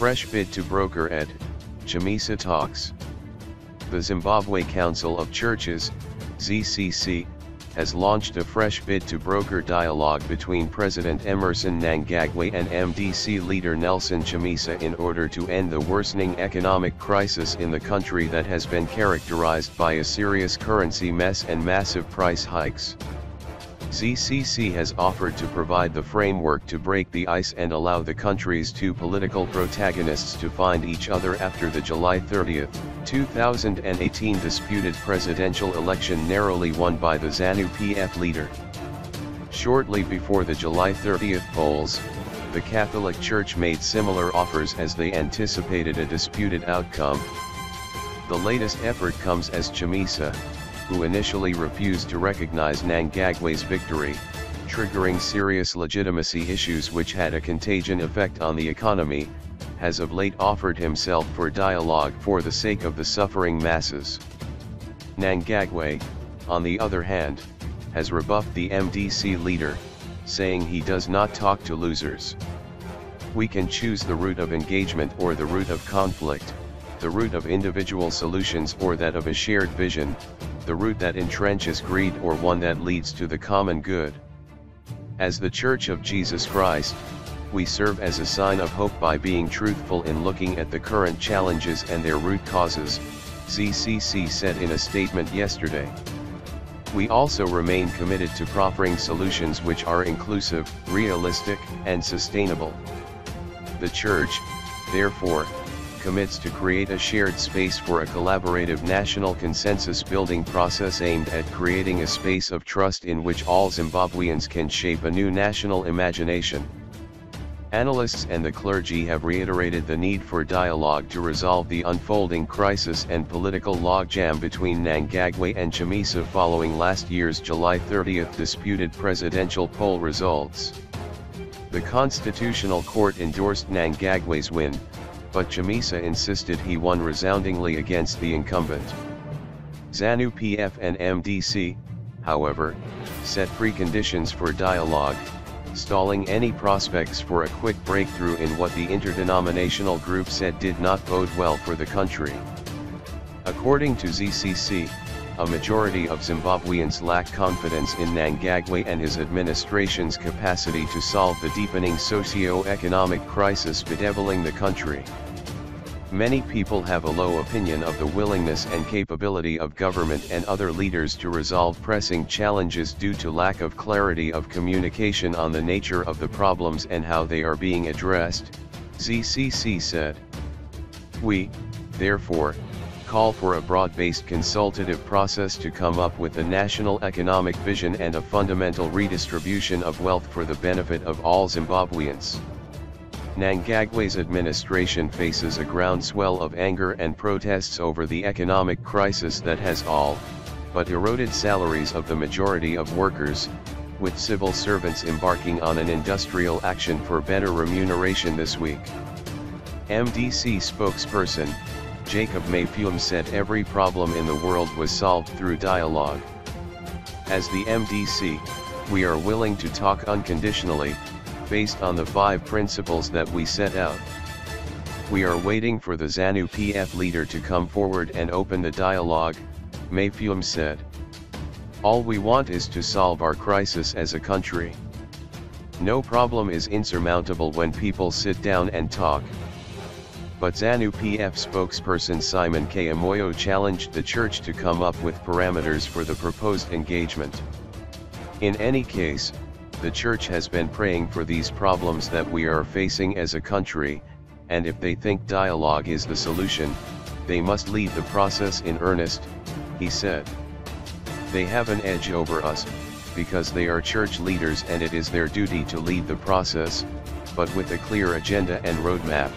Fresh bid to broker ed. Chamisa talks. The Zimbabwe Council of Churches, ZCC, has launched a fresh bid to broker dialogue between President Emmerson Mnangagwa and MDC leader Nelson Chamisa in order to end the worsening economic crisis in the country that has been characterized by a serious currency mess and massive price hikes. ZCC has offered to provide the framework to break the ice and allow the country's two political protagonists to find each other after the July 30, 2018 disputed presidential election narrowly won by the Zanu PF leader. Shortly before the July 30 polls, the Catholic Church made similar offers as they anticipated a disputed outcome. The latest effort comes as Chamisa, who initially refused to recognize Mnangagwa's victory, triggering serious legitimacy issues which had a contagion effect on the economy, has of late offered himself for dialogue for the sake of the suffering masses. Mnangagwa, on the other hand, has rebuffed the MDC leader, saying he does not talk to losers. We can choose the route of engagement or the route of conflict, the route of individual solutions or that of a shared vision, the route that entrenches greed or one that leads to the common good. As the Church of Jesus Christ, we serve as a sign of hope by being truthful in looking at the current challenges and their root causes, ZCC said in a statement yesterday. We also remain committed to proffering solutions which are inclusive, realistic, and sustainable. The Church, therefore, commits to create a shared space for a collaborative national consensus-building process aimed at creating a space of trust in which all Zimbabweans can shape a new national imagination. Analysts and the clergy have reiterated the need for dialogue to resolve the unfolding crisis and political logjam between Mnangagwa and Chamisa following last year's July 30 disputed presidential poll results. The Constitutional Court endorsed Mnangagwa's win, but Chamisa insisted he won resoundingly against the incumbent. Zanu PF and MDC, however, set preconditions for dialogue, stalling any prospects for a quick breakthrough in what the interdenominational group said did not bode well for the country. According to ZCC, a majority of Zimbabweans lack confidence in Mnangagwa and his administration's capacity to solve the deepening socio-economic crisis bedeviling the country. Many people have a low opinion of the willingness and capability of government and other leaders to resolve pressing challenges due to lack of clarity of communication on the nature of the problems and how they are being addressed, ZCC said. We, therefore, call for a broad-based consultative process to come up with a national economic vision and a fundamental redistribution of wealth for the benefit of all Zimbabweans. Mnangagwa's administration faces a groundswell of anger and protests over the economic crisis that has all but eroded salaries of the majority of workers, with civil servants embarking on an industrial action for better remuneration this week. MDC spokesperson, Jacob Mayfium said every problem in the world was solved through dialogue. As the MDC, we are willing to talk unconditionally, based on the 5 principles that we set out. We are waiting for the Zanu PF leader to come forward and open the dialogue, Mayfium said. All we want is to solve our crisis as a country. No problem is insurmountable when people sit down and talk. But Zanu PF spokesperson Simon K. Amoyo challenged the church to come up with parameters for the proposed engagement. In any case, the church has been praying for these problems that we are facing as a country, and if they think dialogue is the solution, they must lead the process in earnest, he said. They have an edge over us, because they are church leaders and it is their duty to lead the process, but with a clear agenda and roadmap.